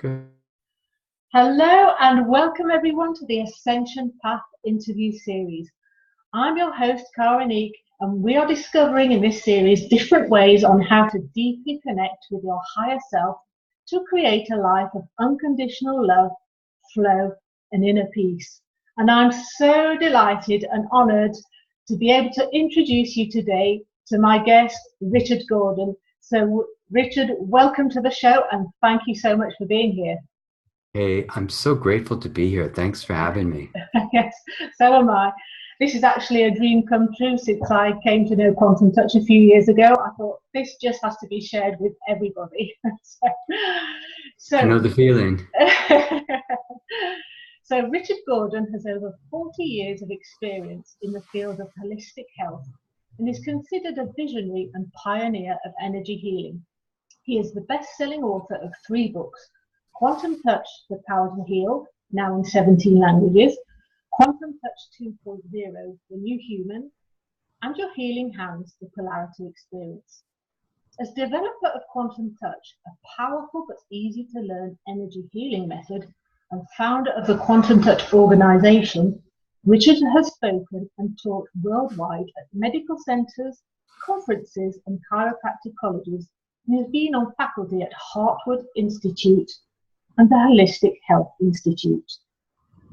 Good. Hello and welcome everyone to the Ascension Path interview series. I'm your host, Karen Eek, and we are discovering in this series different ways on how to deeply connect with your higher self to create a life of unconditional love, flow, and inner peace. And I'm so delighted and honoured to be able to introduce you today to my guest, Richard Gordon. So, Richard, welcome to the show and thank you so much for being here. Hey, I'm so grateful to be here. Thanks for having me. Yes, so am I. This is actually a dream come true since I came to know Quantum Touch a few years ago. I thought this just has to be shared with everybody. I so, know the feeling. so Richard Gordon has over 40 years of experience in the field of holistic health and is considered a visionary and pioneer of energy healing. He is the best-selling author of 3 books: Quantum Touch, The Power to Heal, now in 17 languages, Quantum Touch 2.0, The New Human, and Your Healing Hands, The Polarity Experience. As developer of Quantum Touch, a powerful but easy to learn energy healing method, and founder of the Quantum Touch organization, Richard has spoken and taught worldwide at medical centers, conferences, and chiropractic colleges. He has been on faculty at Hartwood Institute and the Holistic Health Institute.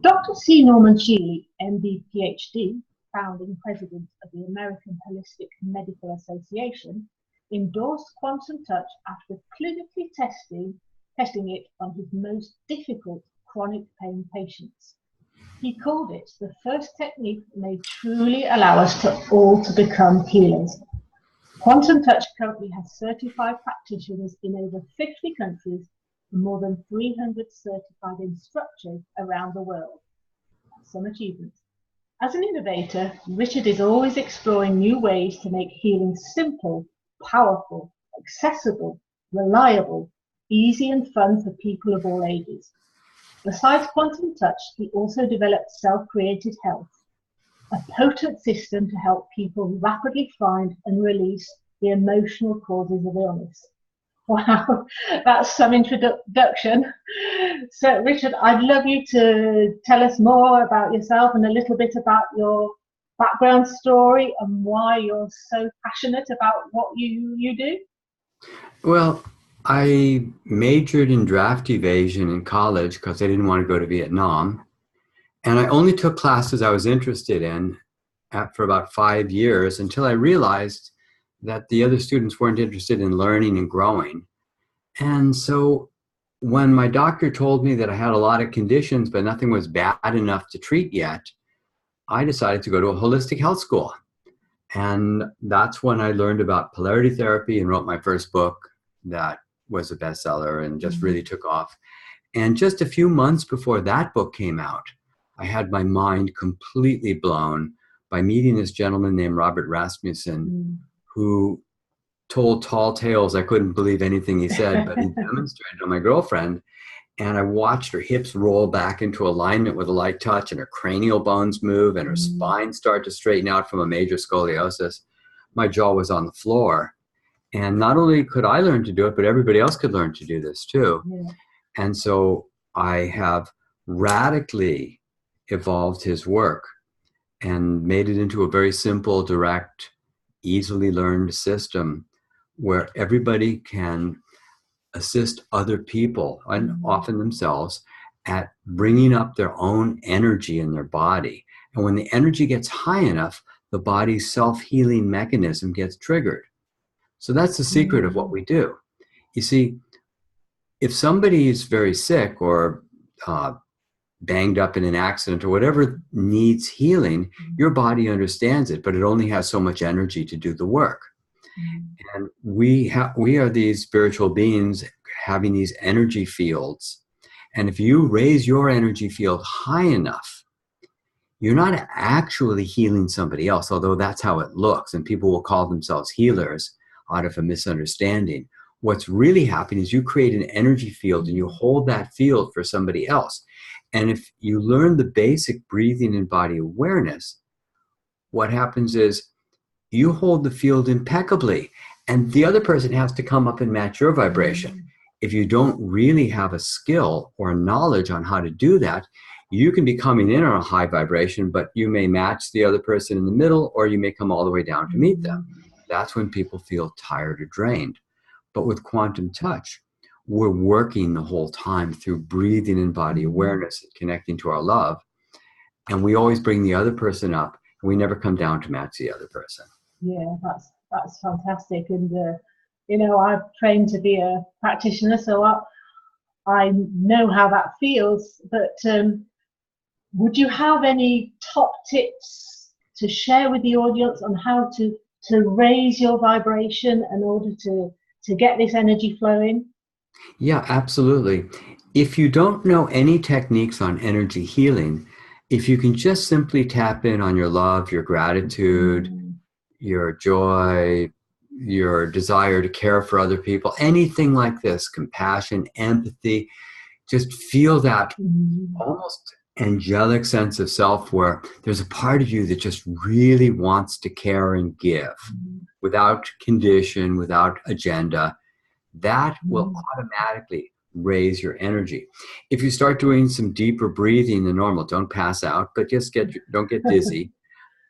Dr. C. Norman Shealy, MD, PhD, founding president of the American Holistic Medical Association, endorsed Quantum Touch after clinically testing it on his most difficult chronic pain patients. He called it the first technique that may truly allow us all to become healers. Quantum Touch currently has certified practitioners in over 50 countries and more than 300 certified instructors around the world. Some achievements. As an innovator, Richard is always exploring new ways to make healing simple, powerful, accessible, reliable, easy and fun for people of all ages. Besides Quantum Touch, he also developed Self-Created Health, a potent system to help people rapidly find and release the emotional causes of illness. Wow, that's some introduction. So, Richard, I'd love you to tell us more about yourself and a little bit about your background story and why you're so passionate about what you do. Well, I majored in draft evasion in college because I didn't want to go to Vietnam. And I only took classes I was interested in for about 5 years until I realized that the other students weren't interested in learning and growing. And so when my doctor told me that I had a lot of conditions, but nothing was bad enough to treat yet, I decided to go to a holistic health school. And that's when I learned about polarity therapy and wrote my first book that was a bestseller and just really took off. And just a few months before that book came out, I had my mind completely blown by meeting this gentleman named Robert Rasmussen, who told tall tales. I couldn't believe anything he said, but he demonstrated on my girlfriend. And I watched her hips roll back into alignment with a light touch, and her cranial bones move, and her spine start to straighten out from a major scoliosis. My jaw was on the floor. And not only could I learn to do it, but everybody else could learn to do this too. Yeah. And so I have radically evolved his work and made it into a very simple, direct, easily learned system where everybody can assist other people, and often themselves, at bringing up their own energy in their body. And when the energy gets high enough, the body's self-healing mechanism gets triggered. So that's the secret of what we do. You see, if somebody is very sick or banged up in an accident or whatever needs healing, your body understands it, but it only has so much energy to do the work. And we are these spiritual beings having these energy fields. And if you raise your energy field high enough, you're not actually healing somebody else, although that's how it looks. And people will call themselves healers out of a misunderstanding. What's really happening is you create an energy field and you hold that field for somebody else. And if you learn the basic breathing and body awareness, what happens is you hold the field impeccably, and the other person has to come up and match your vibration. if you don't really have a skill or knowledge on how to do that, you can be coming in on a high vibration, but you may match the other person in the middle, or you may come all the way down to meet them. That's when people feel tired or drained. But with quantum touch, we're working the whole time through breathing and body awareness and connecting to our love. And we always bring the other person up, and we never come down to match the other person. Yeah, that's fantastic. And I've trained to be a practitioner, so I know how that feels. But would you have any top tips to share with the audience on how to raise your vibration in order to get this energy flowing? Yeah, absolutely. If you don't know any techniques on energy healing, if you can just simply tap in on your love, your gratitude, your joy, your desire to care for other people, anything like this, compassion, empathy, just feel that almost angelic sense of self where there's a part of you that just really wants to care and give without condition, without agenda. That will automatically raise your energy. If you start doing some deeper breathing than normal, don't pass out, but just don't get dizzy.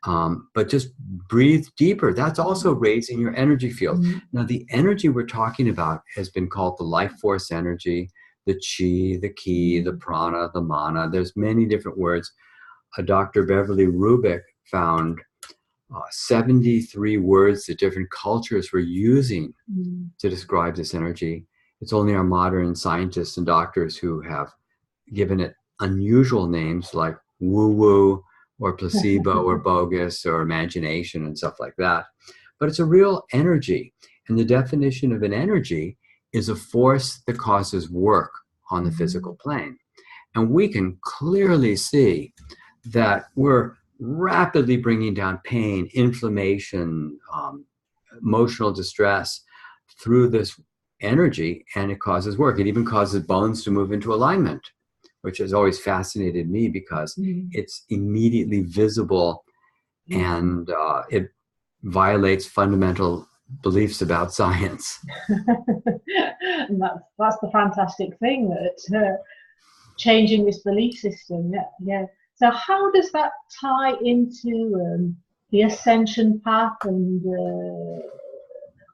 But just breathe deeper. That's also raising your energy field. Now, the energy we're talking about has been called the life force energy, the chi, the ki, the prana, the mana. There's many different words. Dr. Beverly Rubik found 73 words that different cultures were using to describe this energy. It's only our modern scientists and doctors who have given it unusual names like woo-woo or placebo or bogus or imagination and stuff like that. But it's a real energy. And the definition of an energy is a force that causes work on the physical plane. And we can clearly see that we're rapidly bringing down pain, inflammation, emotional distress through this energy, and it causes work. It even causes bones to move into alignment, which has always fascinated me because it's immediately visible and it violates fundamental beliefs about science. And that's the fantastic thing, that changing this belief system. Yeah. So how does that tie into the ascension path, and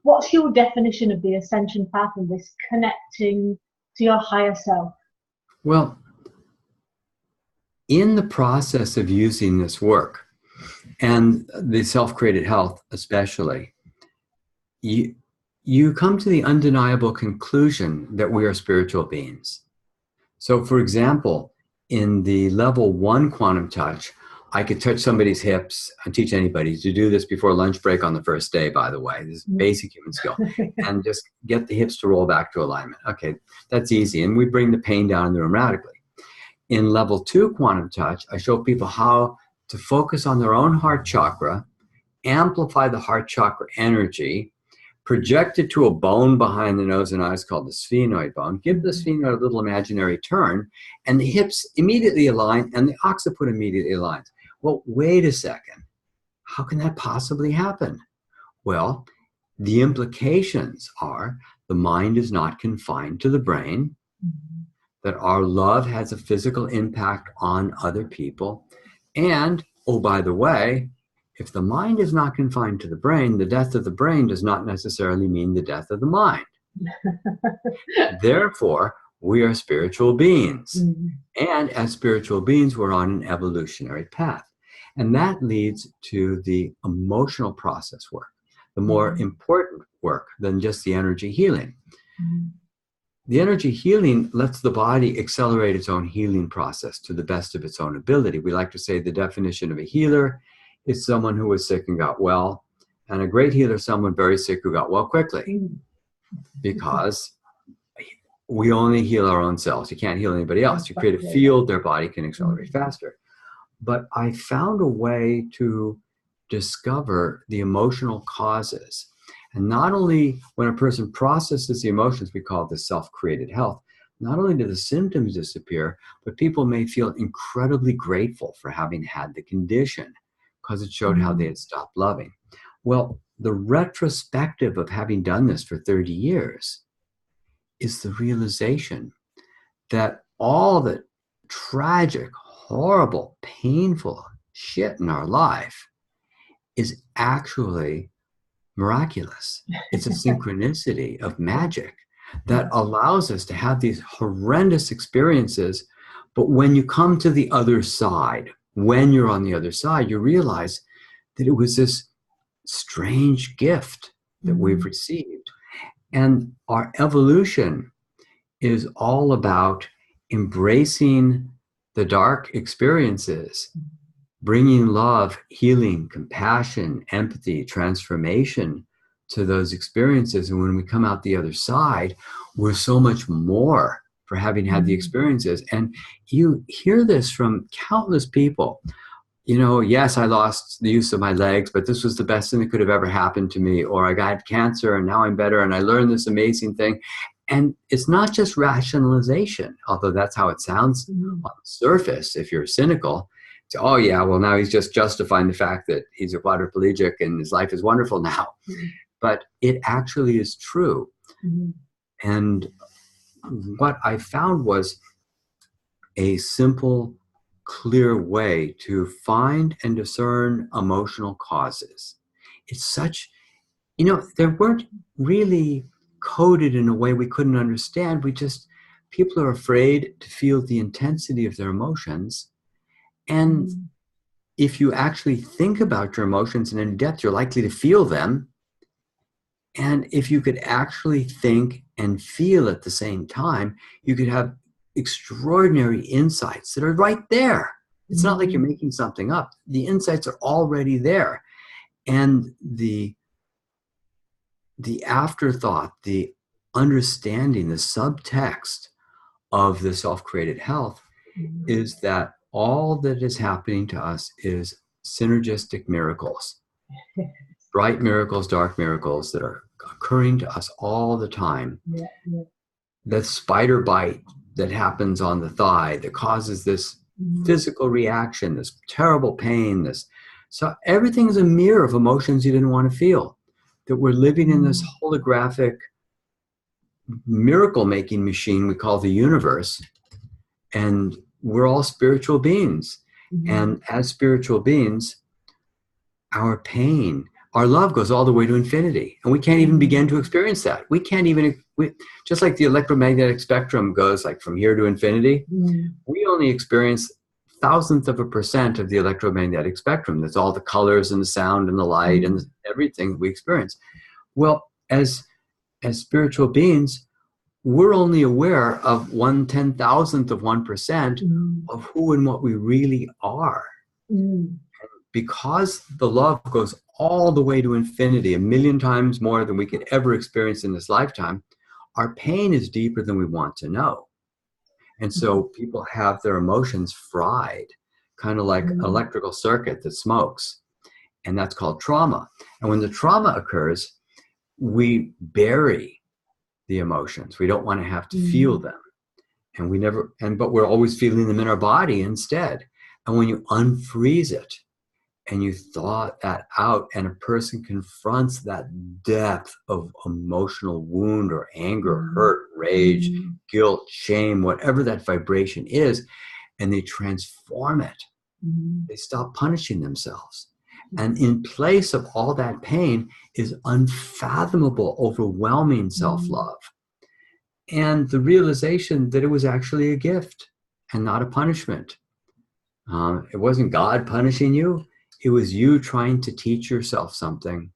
what's your definition of the ascension path and this connecting to your higher self? Well, in the process of using this work, and the self-created health especially, you come to the undeniable conclusion that we are spiritual beings. So, for example, in the level 1 quantum touch, I could touch somebody's hips. I teach anybody to do this before lunch break on the first day, by the way. This is basic human skill. And just get the hips to roll back to alignment. Okay, that's easy. And we bring the pain down in the room radically. In level 2 quantum touch, I show people how to focus on their own heart chakra, amplify the heart chakra energy, project it to a bone behind the nose and eyes called the sphenoid bone, give the sphenoid a little imaginary turn, and the hips immediately align and the occiput immediately aligns. Well, wait a second. How can that possibly happen? Well, the implications are the mind is not confined to the brain, that our love has a physical impact on other people, and, oh, by the way, if the mind is not confined to the brain, the death of the brain does not necessarily mean the death of the mind. Therefore, we are spiritual beings. And as spiritual beings, we're on an evolutionary path. And that leads to the emotional process work, the more important work than just the energy healing. The energy healing lets the body accelerate its own healing process to the best of its own ability. We like to say the definition of a healer is someone who was sick and got well, and a great healer is someone very sick who got well quickly, because we only heal our own selves. You can't heal anybody else. You create a field, their body can accelerate faster. But I found a way to discover the emotional causes. And not only when a person processes the emotions, we call this self-created health, not only do the symptoms disappear, but people may feel incredibly grateful for having had the condition because it showed how they had stopped loving. Well, the retrospective of having done this for 30 years is the realization that all the tragic, horrible, painful shit in our life is actually miraculous. It's a synchronicity of magic that allows us to have these horrendous experiences. But when you come to the other side, when you're on the other side, you realize that it was this strange gift that we've received. And our evolution is all about embracing the dark experiences, bringing love, healing, compassion, empathy, transformation to those experiences. And when we come out the other side, we're so much more for having had the experiences. And you hear this from countless people. You know, yes, I lost the use of my legs, but this was the best thing that could have ever happened to me. Or I got cancer and now I'm better and I learned this amazing thing. And it's not just rationalization, although that's how it sounds on the surface if you're cynical. So, oh yeah, well now he's just justifying the fact that he's a quadriplegic and his life is wonderful now. But it actually is true. And what I found was a simple, clear way to find and discern emotional causes. It's such, you know, they weren't really coded in a way we couldn't understand. People are afraid to feel the intensity of their emotions. And if you actually think about your emotions and in depth, you're likely to feel them. And if you could actually think and feel at the same time, you could have extraordinary insights that are right there. It's not like you're making something up. The insights are already there. And the afterthought, the understanding, the subtext of the self-created health is that all that is happening to us is synergistic miracles. Bright miracles, dark miracles that are occurring to us all the time. That spider bite that happens on the thigh that causes this physical reaction, this terrible pain, so everything is a mirror of emotions you didn't want to feel. That we're living in this holographic miracle-making machine we call the universe, and we're all spiritual beings. And as spiritual beings, our pain, our love goes all the way to infinity, and we can't even begin to experience that. We can't even, just like the electromagnetic spectrum goes like from here to infinity, we only experience 0.000% of the electromagnetic spectrum. That's all the colors and the sound and the light and everything we experience. Well, as spiritual beings, we're only aware of 1/10,000th of 1% of who and what we really are. Because the love goes all the way to infinity, 1,000,000 times more than we could ever experience in this lifetime, our pain is deeper than we want to know. And so people have their emotions fried, kind of like an electrical circuit that smokes. And that's called trauma. And when the trauma occurs, we bury the emotions. We don't want to have to feel them. And but we're always feeling them in our body instead. And when you unfreeze it and you thaw that out and a person confronts that depth of emotional wound or anger, hurt, rage, guilt, shame, whatever that vibration is, and they transform it, they stop punishing themselves. And in place of all that pain is unfathomable, overwhelming self-love. And the realization that it was actually a gift and not a punishment. It wasn't God punishing you. It was you trying to teach yourself something.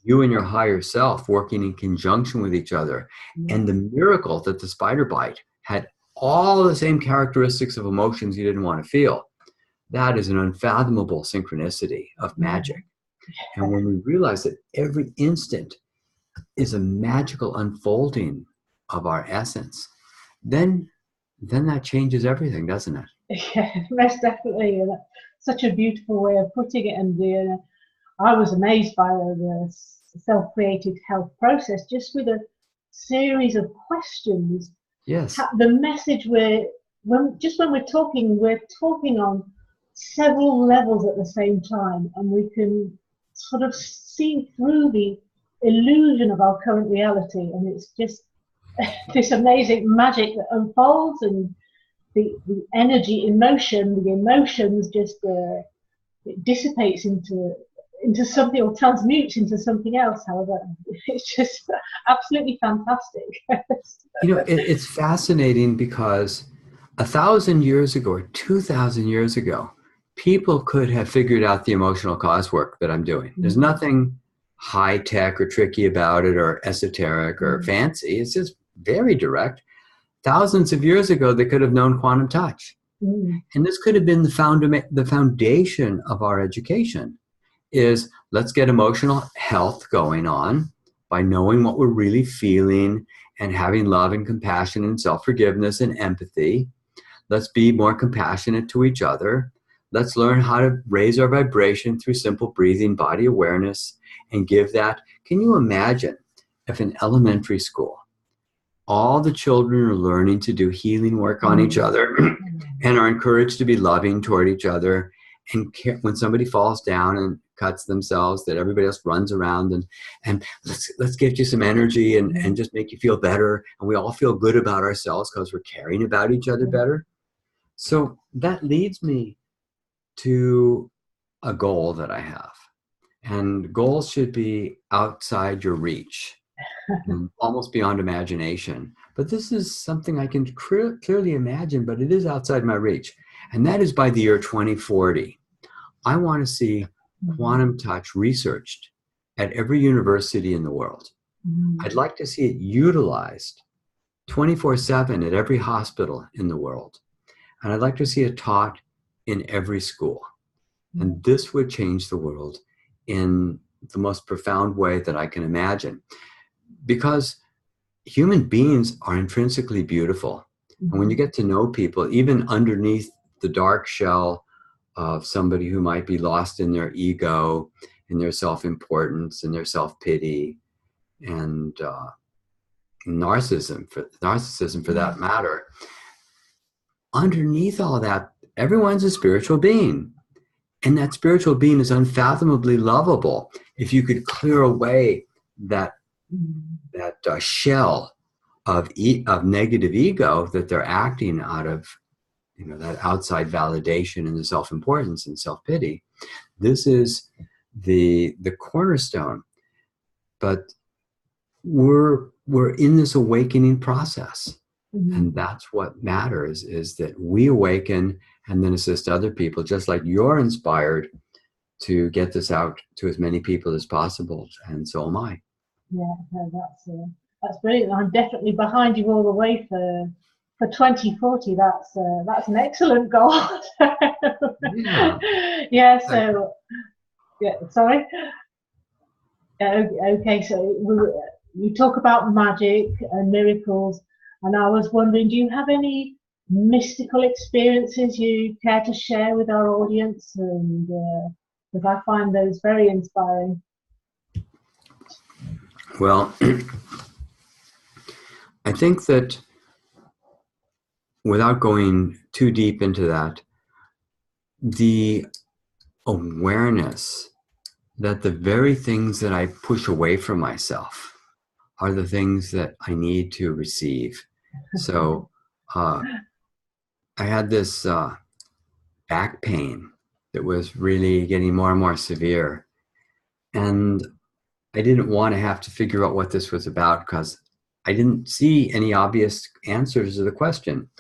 You and your higher self working in conjunction with each other. And the miracle that the spider bite had all the same characteristics of emotions you didn't want to feel. That is an unfathomable synchronicity of magic. And when we realize that every instant is a magical unfolding of our essence, then that changes everything, doesn't it? Yeah, most definitely. Such a beautiful way of putting it. And I was amazed by the self-created health process, just with a series of questions. Yes. The message when we're talking on several levels at the same time, and we can sort of see through the illusion of our current reality, and it's just this amazing magic that unfolds, and the energy, emotion, the emotions just it dissipates into something, or transmutes into something else. However, it's just absolutely fantastic. It's fascinating because 1,000 years ago or 2,000 years ago, people could have figured out the emotional cause work that I'm doing. There's nothing high tech or tricky about it, or esoteric or fancy. It's just very direct. Thousands of years ago, they could have known quantum touch. And this could have been the foundation of our education, is let's get emotional health going on by knowing what we're really feeling and having love and compassion and self-forgiveness and empathy. Let's be more compassionate to each other. Let's learn how to raise our vibration through simple breathing, body awareness, and give that. Can you imagine if in elementary school, all the children are learning to do healing work on each other and are encouraged to be loving toward each other, and when somebody falls down and cuts themselves, that everybody else runs around and let's give you some energy and just make you feel better, and we all feel good about ourselves because we're caring about each other better. So that leads me to a goal that I have, and goals should be outside your reach and almost beyond imagination. But this is something I can clearly imagine, but it is outside my reach. And that is by the year 2040. I want to see quantum touch researched at every university in the world. I'd like to see it utilized 24/7 at every hospital in the world. And I'd like to see it taught in every school. And this would change the world in the most profound way that I can imagine. Because human beings are intrinsically beautiful. And when you get to know people, even underneath the dark shell of somebody who might be lost in their ego, in their self-importance, in their self-pity, and narcissism for that matter, underneath all that, everyone's a spiritual being. And that spiritual being is unfathomably lovable. If you could clear away that shell of negative ego that they're acting out of, that outside validation and the self-importance and self-pity, this is the cornerstone. But we're in this awakening process. And that's what matters, is that we awaken and then assist other people, just like you're inspired to get this out to as many people as possible, and so am I. Yeah, no, that's brilliant. I'm definitely behind you all the way for 2040. That's an excellent goal. Yeah. So yeah. Sorry. Okay. So you talk about magic and miracles, and I was wondering, do you have any mystical experiences you care to share with our audience? And because I find those very inspiring. Well, I think that without going too deep into that, the awareness that the very things that I push away from myself are the things that I need to receive. So I had this back pain that was really getting more and more severe. And I didn't want to have to figure out what this was about, because I didn't see any obvious answers to the question.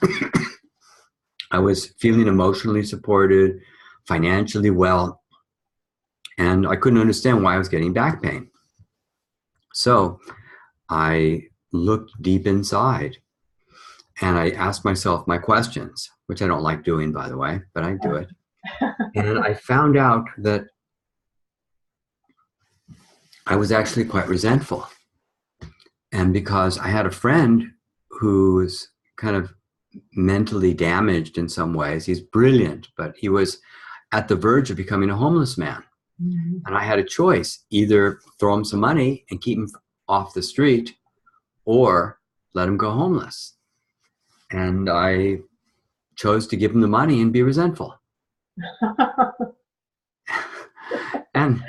I was feeling emotionally supported, financially well, and I couldn't understand why I was getting back pain. So I looked deep inside and I asked myself my questions, which I don't like doing, by the way, but I do it. And I found out that I was actually quite resentful. And because I had a friend who's kind of mentally damaged in some ways, he's brilliant, but he was at the verge of becoming a homeless man. Mm-hmm. And I had a choice: either throw him some money and keep him off the street, or let him go homeless. And I chose to give him the money and be resentful. and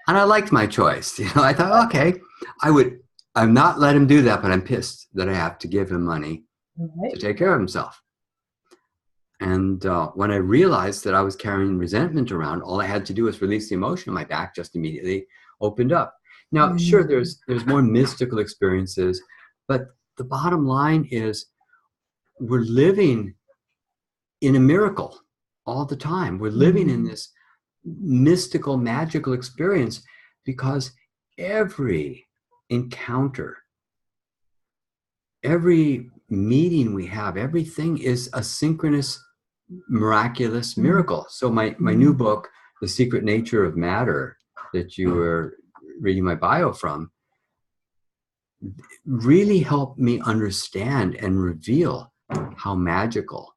I liked my choice. I thought, okay, I would I've not let him do that, but I'm pissed that I have to give him money Right. to take care of himself. And when I realized that I was carrying resentment around, all I had to do was release the emotion. My back just immediately opened up. Now, sure, there's more mystical experiences, but the bottom line is we're living in a miracle all the time. We're living in this mystical, magical experience because every encounter, every meeting we have, everything is a synchronous, miraculous miracle. So my new book, The Secret Nature of Matter, that you were reading my bio from, really helped me understand and reveal how magical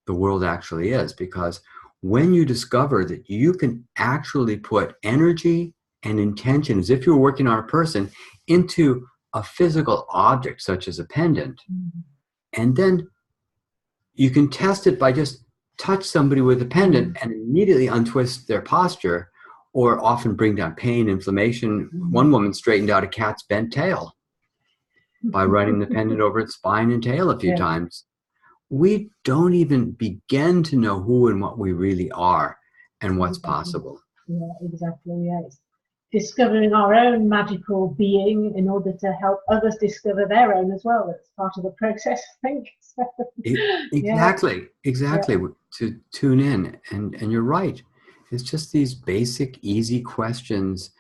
the world actually is. Because when you discover that you can actually put energy and intention, as if you were working on a person, into a physical object such as a pendant, and then you can test it by just touch somebody with a pendant and immediately untwist their posture, or often bring down pain, inflammation. One woman straightened out a cat's bent tail by running the pendant over its spine and tail a few times. We don't even begin to know who and what we really are and what's possible. Yeah, exactly. Yeah, it's discovering our own magical being in order to help others discover their own as well. That's part of the process, I think. Exactly. To tune in, and you're right. It's just these basic, easy questions,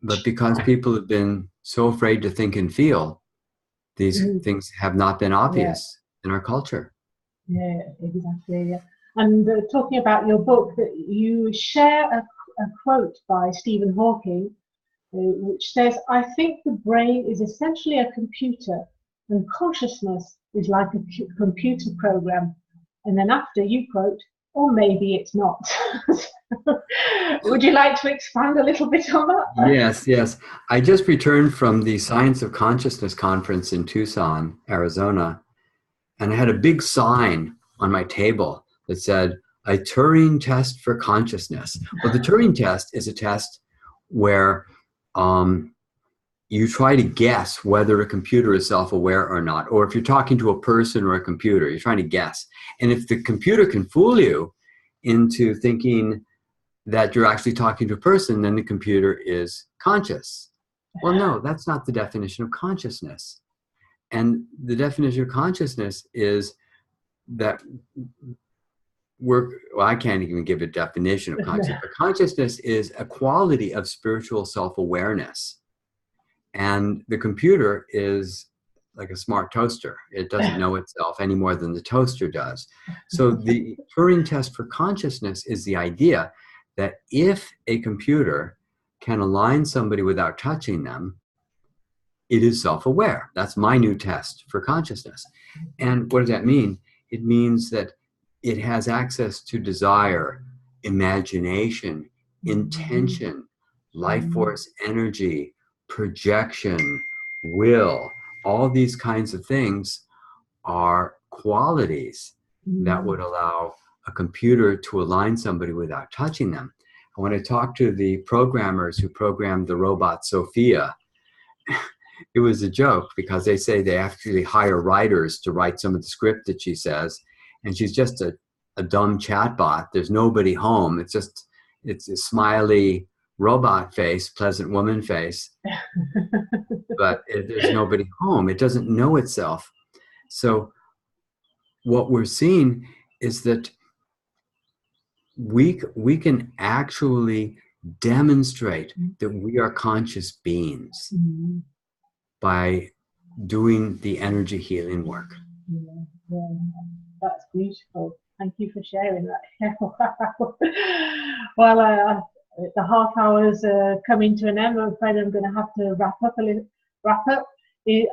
but because people have been so afraid to think and feel, these things have not been obvious in our culture. Yeah, exactly. Yeah. And talking about your book, you share a quote by Stephen Hawking, which says, "I think the brain is essentially a computer, and consciousness is like a computer program." And then after you quote, "Or maybe it's not." Would you like to expand a little bit on that? Yes. I just returned from the Science of Consciousness conference in Tucson, Arizona, and I had a big sign on my table that said, "A Turing test for consciousness." Well, the Turing test is a test where you try to guess whether a computer is self-aware or not, or if you're talking to a person or a computer, you're trying to guess. And if the computer can fool you into thinking that you're actually talking to a person, then the computer is conscious. Well, no, that's not the definition of consciousness. And the definition of consciousness is that well, I can't even give a definition of consciousness, but consciousness is a quality of spiritual self-awareness. And the computer is like a smart toaster. It doesn't know itself any more than the toaster does. So the Turing test for consciousness is the idea that if a computer can align somebody without touching them, it is self-aware. That's my new test for consciousness. And what does that mean? It means that it has access to desire, imagination, intention, life force energy, projection, will. All these kinds of things are qualities that would allow a computer to align somebody without touching them. And when I talked to the programmers who programmed the robot Sophia, it was a joke because they say they actually hire writers to write some of the script that she says, and she's just a dumb chatbot. There's nobody home. It's a smiley robot face, pleasant woman face, but there's nobody home. It doesn't know itself. So what we're seeing is that we can actually demonstrate that we are conscious beings by doing the energy healing work. Yeah, that's beautiful. Thank you for sharing that. Well, the half hour's coming to an end. I'm afraid I'm going to have to wrap up.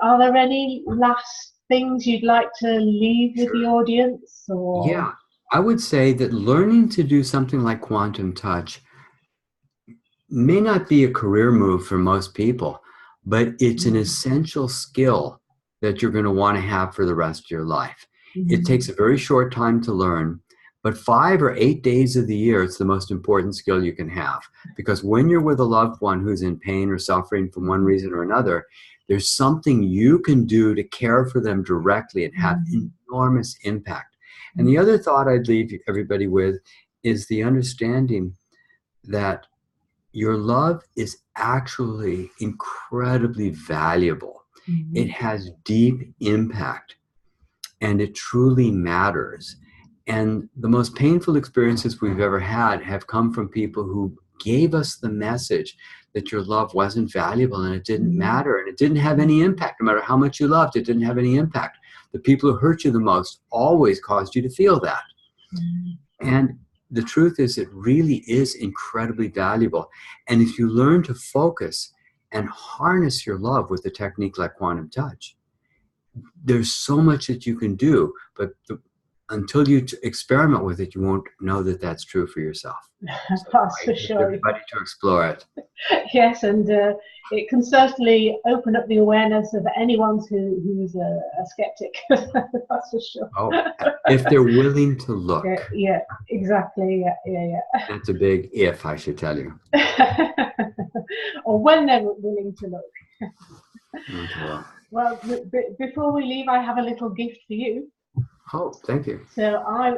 Are there any last things you'd like to leave with the audience? Or? Yeah, I would say that learning to do something like quantum touch may not be a career move for most people, but it's an essential skill that you're going to want to have for the rest of your life. It takes a very short time to learn, But 5 or 8 days of the year, it's the most important skill you can have. Because when you're with a loved one who's in pain or suffering for one reason or another, there's something you can do to care for them directly and have enormous impact. And the other thought I'd leave everybody with is the understanding that your love is actually incredibly valuable. It has deep impact, and it truly matters. And the most painful experiences we've ever had have come from people who gave us the message that your love wasn't valuable and it didn't matter and it didn't have any impact. No matter how much you loved, it didn't have any impact. The people who hurt you the most always caused you to feel that. And the truth is, it really is incredibly valuable. And if you learn to focus and harness your love with a technique like quantum touch, there's so much that you can do, but until you experiment with it, you won't know that that's true for yourself. So That's for sure. Everybody to explore it. Yes, and it can certainly open up the awareness of anyone who's a skeptic. That's for sure. Oh, if they're willing to look. Yeah, exactly. Yeah. That's a big if, I should tell you. Or when they're willing to look. Okay. Well, before we leave, I have a little gift for you. Oh, thank you. So I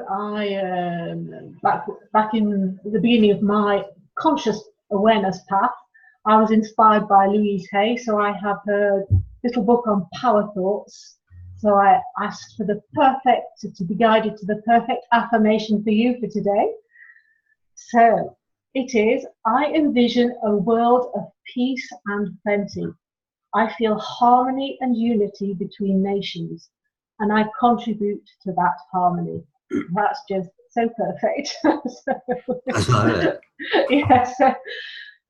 back in the beginning of my conscious awareness path, I was inspired by Louise Hay. So I have her little book on power thoughts. So I asked for to be guided to the perfect affirmation for you for today. So it is: I envision a world of peace and plenty. I feel harmony and unity between nations, and I contribute to that harmony. That's just so perfect. I love it. Yes.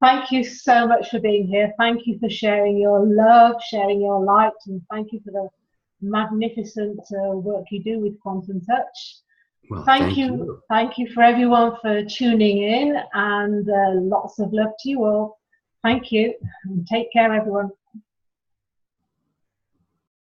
Thank you so much for being here. Thank you for sharing your love, sharing your light, and thank you for the magnificent work you do with Quantum Touch. Well, thank you. Thank you for everyone for tuning in, and lots of love to you all. Thank you, and take care, everyone.